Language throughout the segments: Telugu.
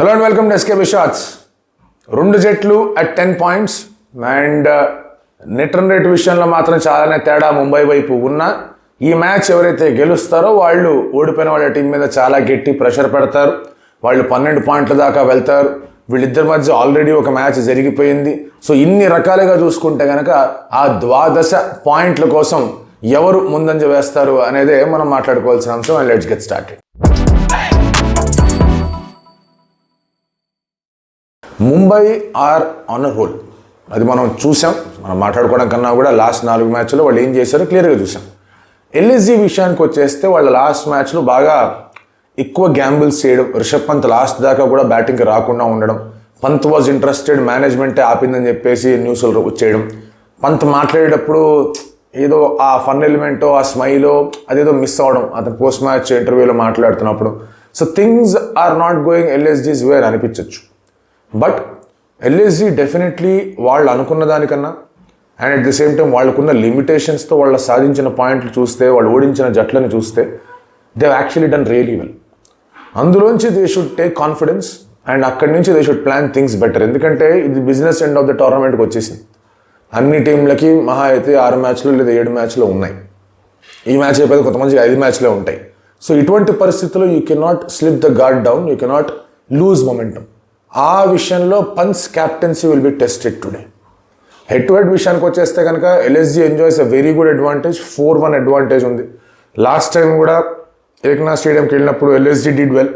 Hello and welcome to SKB shots. రెండు జట్లు at 10 points and net run rate విషయంలో మాత్రం చాలానే తేడా ముంబై వైపు ఉన్న ఈ మ్యాచ్ ఎవరైతే గెలుస్తారో వాళ్ళు ఓడిపోయిన వాళ్ళ టీం మీద చాలా గట్టి ప్రెషర్ పెడతారు. వాళ్ళు 12 పాయింట్ల దాకా వెళ్తారు. వీళ్ళిద్దరి మధ్య ఆల్రెడీ ఒక మ్యాచ్ జరిగిపోయింది. సో ఇన్ని రకాలుగా చూసుకుంటే కనుక ఆ 12 పాయింట్ల కోసం ఎవరు ముందంజ వేస్తారు అనేదే మనం మాట్లాడుకోవాల్సిన అంశం. And let's get started. Mumbai are on a roll. అది మనం చూసాం. మనం మాట్లాడుకోవడం కన్నా కూడా లాస్ట్ 4 మ్యాచ్లో వాళ్ళు ఏం చేశారో క్లియర్గా చూసాం. ఎల్ఎస్జీ విషయానికి వచ్చేస్తే వాళ్ళ లాస్ట్ మ్యాచ్లో బాగా ఎక్కువ గ్యాంబుల్స్ చేయడం, రిషబ్ పంత్ లాస్ట్ దాకా కూడా బ్యాటింగ్కి రాకుండా ఉండడం, పంత్ వాజ్ ఇంట్రెస్టెడ్, మేనేజ్మెంటే ఆపిందని చెప్పేసి న్యూస్లో వచ్చేయడం, పంత్ మాట్లాడేటప్పుడు ఏదో ఆ ఫన్ ఎలిమెంటో ఆ స్మైలో అదేదో మిస్ అవడం అతను పోస్ట్ మ్యాచ్ ఇంటర్వ్యూలో మాట్లాడుతున్నప్పుడు. So things are not going LSG's way అని అనిపించవచ్చు. బట్ ఎల్ఎస్జీ డెఫినెట్లీ వాళ్ళు అనుకున్న దానికన్నా and at the same time వాళ్ళకున్న లిమిటేషన్స్తో వాళ్ళు సాధించిన పాయింట్లు చూస్తే, వాళ్ళు ఓడించిన జట్లను చూస్తే they actually done really well. అందులోంచి they should take confidence and అక్కడి నుంచి they should plan things better. ఎందుకంటే ఇది బిజినెస్ ఎండ్ ఆఫ్ ద టోర్నమెంట్కి వచ్చేసింది. అన్ని టీంలకి మహా అయితే 6 మ్యాచ్లు లేదా 7 మ్యాచ్లు ఉన్నాయి. ఈ మ్యాచ్ అయిపోతే కొంతమందికి 5 మ్యాచ్లే ఉంటాయి. సో ఇటువంటి పరిస్థితుల్లో you cannot slip the guard down, you cannot lose momentum. ఆ విషయంలో Pant's captaincy will be tested today. Head to head విషయానికి వచ్చేస్తే కనుక LSG enjoys a very good advantage. 4-1 advantage ఉంది. లాస్ట్ టైం కూడా ఏక్నాథ్ స్టేడియంకి వెళ్ళినప్పుడు ఎల్ఎస్జీ డిడ్ వెల్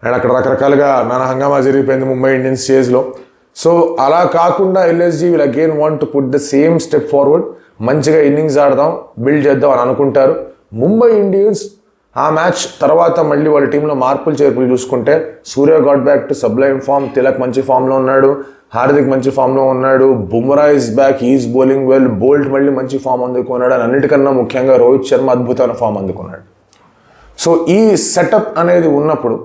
అండ్ అక్కడ రకరకాలుగా నానా హంగామా జరిగిపోయింది ముంబై ఇండియన్స్ చేజ్లో. సో అలా కాకుండా LSG will again want to put the same step forward. మంచిగా ఇన్నింగ్స్ ఆడదాం, బిల్డ్ చేద్దాం అని అనుకుంటారు. ముంబై ఇండియన్స్ ఆ మ్యాచ్ తర్వాత మళ్ళీ వాళ్ళ టీంలో మార్పులు చేర్పులు చూసుకుంటే Surya got back to sublime form, Tilak మంచి ఫామ్లో ఉన్నాడు, హార్దిక్ మంచి ఫామ్లో ఉన్నాడు, Bumrah is back, is bowling well, Boult మళ్ళీ మంచి ఫామ్ అందుకున్నాడు అని అన్నిటికన్నా ముఖ్యంగా రోహిత్ శర్మ అద్భుతమైన ఫామ్ అందుకున్నాడు. సో ఈ సెటప్ అనేది ఉన్నప్పుడు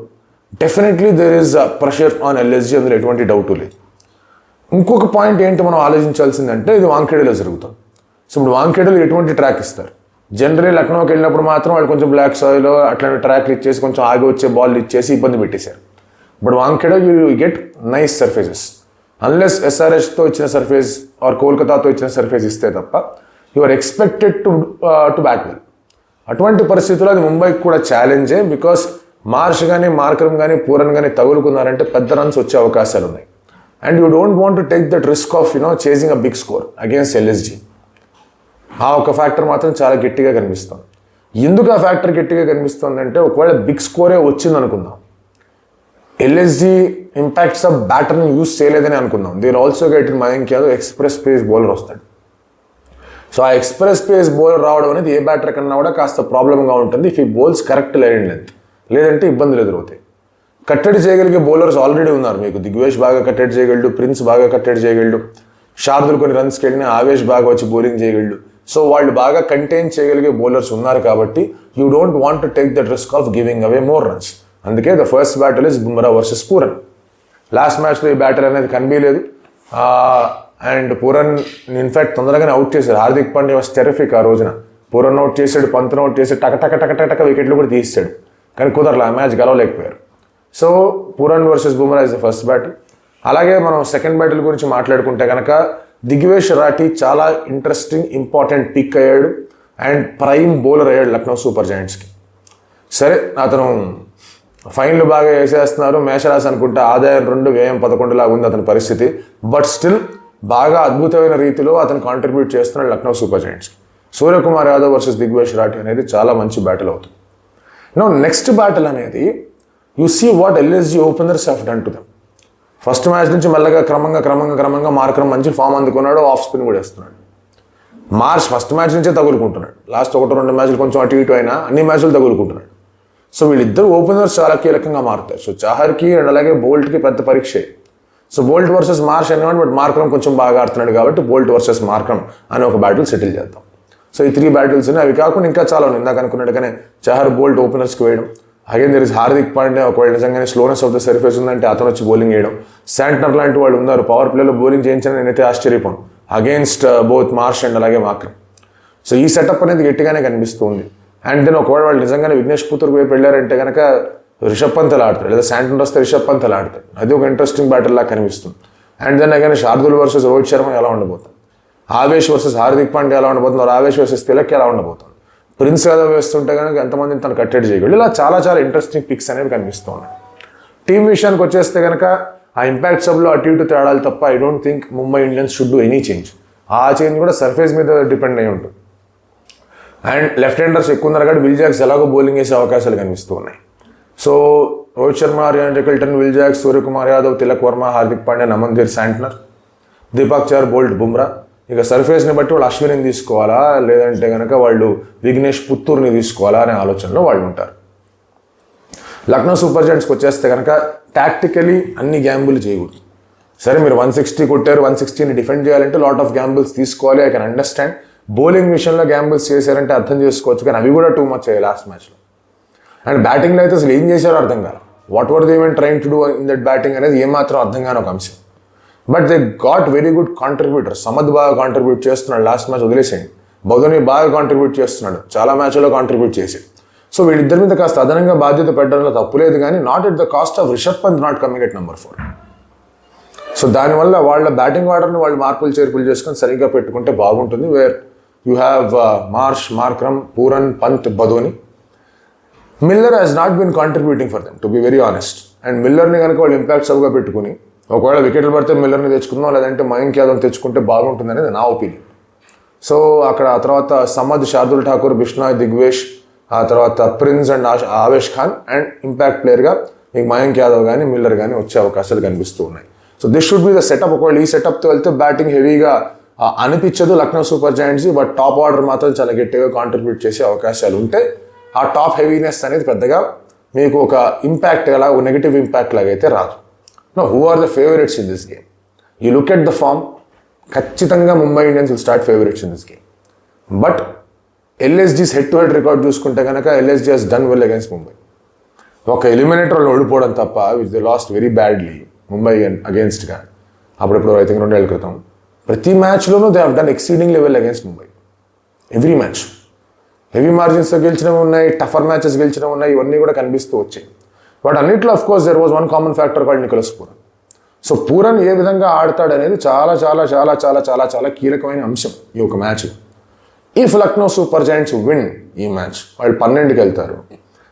definitely there is pressure on LSG, అందులో ఎటువంటి డౌట్ లేదు. ఇంకొక పాయింట్ ఏంటి మనం ఆలోచించాల్సిందంటే ఇది వాంఖేడేలో జరుగుతుంది. సో ఇప్పుడు వాంఖేడేలో ఎటువంటి ట్రాక్ ఇస్తారు? జనరలీ లక్నోకి వెళ్ళినప్పుడు మాత్రం వాళ్ళు కొంచెం బ్లాక్ సాయిల్ అట్లాంటి ట్రాక్లు ఇచ్చేసి కొంచెం ఆగి వచ్చే బాల్ ఇచ్చేసి ఇబ్బంది పెట్టేశారు. But Wankhede you get nice surfaces. Unless ఎస్ఆర్హెచ్తో ఇచ్చిన సర్ఫేస్ ఆర్ కోల్కతాతో ఇచ్చిన సర్ఫేస్ ఇస్తే తప్ప you are expected to bat well. అటువంటి పరిస్థితుల్లో అది ముంబైకి కూడా ఛాలెంజే. బికాస్ మార్ష్ కానీ మార్కరమ్ కానీ పూరన్ కానీ తగులుకున్నారంటే పెద్ద రన్స్ వచ్చే అవకాశాలు ఉన్నాయి. And you don't want to take that risk of chasing a big score against LSG. ఆ ఒక ఫ్యాక్టర్ మాత్రం చాలా గట్టిగా కనిపిస్తుంది. ఎందుకు ఆ ఫ్యాక్టర్ గట్టిగా కనిపిస్తుంది అంటే ఒకవేళ బిగ్ స్కోరే వచ్చింది అనుకుందాం, ఎల్ఎస్జీ ఇంపాక్ట్స్ ఆఫ్ బ్యాటర్ని యూజ్ చేయలేదని అనుకుందాం. దీని also get in Mayank Yadav express pace bowler వస్తాడు. సో ఆ ఎక్స్ప్రెస్ పేస్ బౌలర్ రావడం అనేది ఏ బ్యాటర్ కన్నా కూడా కాస్త ప్రాబ్లంగా ఉంటుంది ఇఫ్ ఈ బౌల్స్ కరెక్ట్ లైన్ లెంత్, లేదంటే ఇబ్బందులు ఎదురవుతాయి. కట్టడి చేయగలిగే బౌలర్స్ ఆల్రెడీ ఉన్నారు. మీకు దిగ్వేష్ బాగా కట్టడి చేయగలడు, ప్రిన్స్ బాగా కట్టడి చేయగలడు, శార్దుల్ కొన్ని రన్స్కి వెళ్ళినా ఆవేష్ బాగా వచ్చి బౌలింగ్ చేయగలడు. సో వాళ్ళు బాగా కంటైన్ చేయగలిగే బౌలర్స్ ఉన్నారు కాబట్టి you don't want to take that risk of giving away more runs. అందుకే the first battle is Bumrah versus Pooran. Last మ్యాచ్లో ఈ బ్యాటర్ అనేది కనిపించలేదు అండ్ పూరన్ ఇన్ఫాక్ట్ తొందరగానే అవుట్ చేశారు. హార్దిక్ పాండ్యా వాస్ టెరిఫిక్ ఆ రోజున. పూరన్ అవుట్ చేశాడు, పంత్ను అవుట్ చేశాడు, టక వికెట్లు కూడా తీసాడు. కానీ కుదరలా, ఆ మ్యాచ్ గెలవలేకపోయారు. So Pooran versus Bumrah is the first battle. అలాగే మనం సెకండ్ బ్యాటిల్ గురించి మాట్లాడుకుంటే కనుక దిగ్వేష్ రాఠీ చాలా ఇంట్రెస్టింగ్ ఇంపార్టెంట్ పిక్ అయ్యాడు అండ్ ప్రైమ్ బౌలర్ అయ్యాడు లక్నో సూపర్ జైంట్స్కి. సరే అతను ఫైన్లు బాగా వేసేస్తున్నారు, మేషరాశి అనుకుంటే ఆదాయం 2 వ్యయం 11 లాగా ఉంది అతని పరిస్థితి. బట్ స్టిల్ బాగా అద్భుతమైన రీతిలో అతను కాంట్రిబ్యూట్ చేస్తున్నాడు లక్నో సూపర్ జైంట్స్కి. సూర్యకుమార్ యాదవ్ వర్సెస్ దిగ్వేష్ రాఠీ అనేది చాలా మంచి బ్యాటిల్ అవుతుంది. నో నెక్స్ట్ బ్యాటిల్ అనేది you see what LSG openers have done to them. First match నుంచి మెల్లగా క్రమంగా మార్కరం మంచి ఫామ్ అందుకున్నాడు, ఆఫ్ స్పిన్ కూడా వేస్తున్నాడు. మార్ష్ ఫస్ట్ మ్యాచ్ నుంచే తగులుకుంటున్నాడు. లాస్ట్ 1-2 మ్యాచ్లు కొంచెం అటు ఇటు అయినా అన్ని మ్యాచ్లు తగులుకుంటున్నాడు. సో వీళ్ళిద్దరు ఓపెనర్స్ చాలా కీలకంగా మారుతారు. సో చాహర్కి అండ్ అలాగే బోల్ట్కి పెద్ద పరీక్ష. సో బోల్ట్ వర్సెస్ మార్ష్ అనేవాడు, బట్ మార్కరం కొంచెం బాగా ఆడుతున్నాడు కాబట్టి బోల్ట్ వర్సెస్ మార్కరం అని ఒక బ్యాటిల్ సెటిల్ చేద్దాం. సో ఈ 3 బ్యాటిల్స్ ఉన్నాయి. అవి కాకుండా ఇంకా చాలా ఉన్నాయి. ఇందాక అనుకున్నట్టుగానే చహర్ బోల్ట్ ఓపెనర్స్కి వేయడం. Again there is Hardik Pandya. ఒకవేళ నిజంగానే స్లోనెస్ ఆఫ్ ద సర్ఫేస్ ఉందంటే అతను వచ్చి బౌలింగ్ చేయడం. శాంట్నర్ లాంటి వాళ్ళు ఉన్నారు, పవర్ ప్లేలో బౌలింగ్ చేయించని నేనైతే ఆశ్చర్యపోను అగేన్స్ట్ బోత్ మార్ష్ అండ్ అలాగే మార్కరం. సో ఈ సెటప్ అనేది గట్టిగానే కనిపిస్తుంది. అండ్ దెన్ ఒకవేళ వాళ్ళు నిజంగానే విఘ్నేష్ పుత్తూర్కి వైపు వెళ్ళారంటే కనుక రిషబ్ పంత్ ఎలా ఆడతాడు, లేదా శాంటనర్ వస్తే రిషబ్ పంత్ ఎలా ఆడతాడు, అది ఒక ఇంట్రెస్టింగ్ బ్యాటిల్ లాగా కనిపిస్తుంది. And then again Shardul versus Rohit Sharma ఎలా ఉండబోతుంది, ఆవేష్ వర్సెస్ హార్దిక్ పాండ్యా ఎలా ఉండబోతుంది, ఆవేష్ వర్సెస్ తిలక్ ఎలా ఉండబోతుంది, ప్రిన్స్ యాదవ్ వేస్తుంటే కనుక ఎంతమందిని తను కట్టడి చేయగలడు. ఇలా చాలా చాలా ఇంట్రెస్టింగ్ పిక్స్ అనేవి కనిపిస్తూ ఉన్నాయి. టీం విషయానికి వచ్చేస్తే కనుక ఆ ఇంపాక్ట్ సబ్లో అటు ఇటు తేడాలు తప్ప I don't think Mumbai Indians should do any change. ఆ చేంజ్ కూడా సర్ఫేస్ మీద డిపెండ్ అయి ఉంటుంది. అండ్ లెఫ్ట్ హ్యాండర్స్ ఎక్కువ ఉన్నారు కాబట్టి విల్ జాక్స్ ఎలాగో బౌలింగ్ వేసే అవకాశాలు కనిపిస్తూ ఉన్నాయి. So Rohit Sharma, Ryan Rickelton, Will Jacks, Suryakumar Yadav, Tilak Varma, Hardik Pandya, Amandeep Santner, Deepak Chahar, Boult, Bumrah. ఇక సర్ఫేస్ని బట్టి వాళ్ళు అశ్విని తీసుకోవాలా, లేదంటే కనుక వాళ్ళు విఘ్నేష్ పుత్తూర్ని తీసుకోవాలా అనే ఆలోచనలో వాళ్ళు ఉంటారు. లక్నో సూపర్ జైంట్స్కి వచ్చేస్తే కనుక టాక్టికలీ అన్ని గ్యాంబుల్ చేయకూడదు. సరే మీరు 160 కొట్టారు, 160ని డిఫెండ్ చేయాలంటే లాట్ ఆఫ్ గ్యాంబుల్స్ తీసుకోవాలి. I can understand. బౌలింగ్ విషయంలో గ్యాంబుల్స్ చేశారంటే అర్థం చేసుకోవచ్చు, కానీ అవి కూడా టూ మచ్ అయ్యాయి లాస్ట్ మ్యాచ్లో. అండ్ బ్యాటింగ్లో అయితే అసలు ఏం చేశారో అర్థం కాదు. What were they even trying to do in that batting అనేది ఏమాత్రం అర్థం కాని ఒక అంశం. But they got very good contributor. Samad బాగా కాంట్రిబ్యూట్ చేస్తున్నాడు, లాస్ట్ మ్యాచ్ వదిలేసేయండి. బౌధోని బాగా కాంట్రిబ్యూట్ చేస్తున్నాడు, చాలా మ్యాచ్లో కాంట్రిబ్యూట్ చేసి. సో వీళ్ళిద్దరి మీద కాస్త అదనంగా బాధ్యత పెట్టడంలో తప్పులేదు, కానీ not at the cost of Rishabh Pant not coming at number 4. So దానివల్ల వాళ్ళ బ్యాటింగ్ ఆర్డర్ని వాళ్ళు మార్పులు చేర్పులు చేసుకొని సరిగ్గా పెట్టుకుంటే బాగుంటుంది. Where you have Marsh, Markram, Pooran, Pant, Badoni. Miller has not been contributing for them to be very honest. And మిల్లర్ని కనుక వాళ్ళు ఇంపాక్ట్ సబ్గా పెట్టుకుని ఒకవేళ వికెట్లు పడితే మిల్లర్ని తెచ్చుకుందాం, లేదంటే మయాంక్ యాదవ్ తెచ్చుకుంటే బాగుంటుంది అనేది నా ఒపీనియన్. సో అక్కడ ఆ తర్వాత సమద్, శార్దుల్ ఠాకూర్, బిష్నాయ్, దిగ్వేష్, ఆ తర్వాత Prince and Avesh Khan, and impact ప్లేయర్గా మీకు మయాంక్ యాదవ్ కానీ మిల్లర్ కానీ వచ్చే అవకాశాలు కనిపిస్తూ ఉన్నాయి. So this should be the setup. ఒకవేళ ఈ సెటప్తో వెళ్తే బ్యాటింగ్ హెవీగా అనిపించదు Lucknow super Giants, but top order మాత్రం చాలా గట్టిగా కాంట్రిబ్యూట్ చేసే అవకాశాలు ఉంటే ఆ టాప్ హెవీనెస్ అనేది పెద్దగా మీకు ఒక ఇంపాక్ట్ అలా ఒక నెగిటివ్ ఇంపాక్ట్ లాగైతే రాదు. No, who are the favourites in this game? You look at the form, ఖచ్చితంగా Mumbai Indians will start favourites in this game. But LSG's head to head record చూసుకుంటే కనుక LSG has done well against Mumbai. ఒక ఎలిమినేటర్లో ఓడిపోవడం తప్ప which they lost very badly Mumbai అగేన్స్ట్గా అప్పుడప్పుడు ఐ థింక్ 2 ఏళ్ల క్రితం. ప్రతి మ్యాచ్లోనూ they have done exceeding level against Mumbai. Every match heavy మార్జిన్స్తో గెలిచినవి ఉన్నాయి, టఫర్ మ్యాచెస్ గెలిచినవి ఉన్నాయి, ఇవన్నీ కూడా కనిపిస్తూ వచ్చాయి. బట్ అన్నిట్లో of course there was one common factor called Nicholas Pooran. So Pooran ఏ విధంగా ఆడతాడు అనేది చాలా చాలా చాలా చాలా చాలా చాలా కీలకమైన అంశం ఈ ఒక match. If Lucknow super Giants win ఈ మ్యాచ్, వాళ్ళు 12కి వెళ్తారు.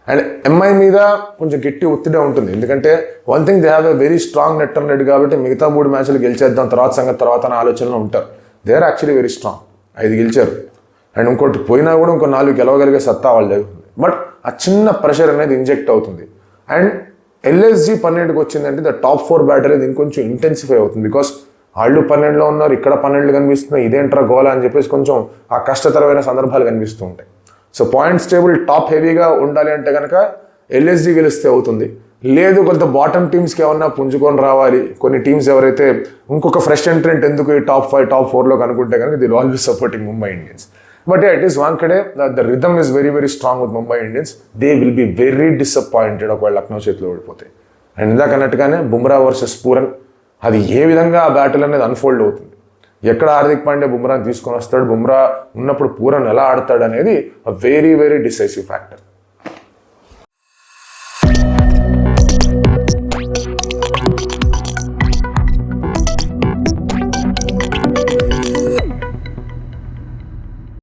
అండ్ ఎంఐ మీద కొంచెం గట్టి ఒత్తిడే ఉంటుంది, ఎందుకంటే one thing they have a very strong net run rate కాబట్టి మిగతా 3 మ్యాచ్లు గెలిచేద్దాం తర్వాత సంగతి తర్వాత అనే ఆలోచనలో ఉంటారు. They are actually very strong. 5 గెలిచారు, అండ్ ఇంకోటి పోయినా కూడా ఇంకో 4 గెలవగలిగే సత్తా వాళ్ళు జరుగుతుంది. బట్ ఆ చిన్న ప్రెషర్ అనేది ఇంజెక్ట్ అవుతుంది. అండ్ ఎల్ఎస్జీ 12కి వచ్చిందంటే ద టాప్ 4 బ్యాటర్ అనేది ఇంకొంచెం ఇంటెన్సిఫై అవుతుంది. బికాస్ వాళ్ళు 12లో ఉన్నారు, ఇక్కడ 12 కనిపిస్తున్నాయి, ఇదేంట్రా గోలా అని చెప్పేసి కొంచెం ఆ కష్టతరమైన సందర్భాలు కనిపిస్తూ ఉంటాయి. సో పాయింట్స్ టేబుల్ టాప్ హెవీగా ఉండాలి అంటే కనుక ఎల్ఎస్జీ గెలిస్తే అవుతుంది. లేదు కొంత బాటమ్ టీమ్స్కి ఏమన్నా పుంజుకొని రావాలి, కొన్ని టీమ్స్ ఎవరైతే ఇంకొక ఫ్రెష్ ఎంట్రెంట్ ఎందుకు ఈ టాప్ 5, టాప్ 4లో కనుక్కుంటే కనుక దిల్ always supporting Mumbai Indians. But it is Wankhede the rhythm is very very strong with Mumbai Indians. They will be very disappointed ఒకవేళ లక్నో చేతిలో ఓడిపోతాయి. అండ్ ఇందాక అన్నట్టుగానే బుమ్రా వర్సెస్ పూరన్, అది ఏ విధంగా ఆ బ్యాటిల్ అనేది అన్ఫోల్డ్ అవుతుంది, ఎక్కడ హార్దిక్ పాండ్యా బుమ్రాని తీసుకొని వస్తాడు, బుమ్రా ఉన్నప్పుడు పూరన్ ఎలా ఆడతాడు అనేది వెరీ వెరీ డిసైసివ్ ఫ్యాక్టర్.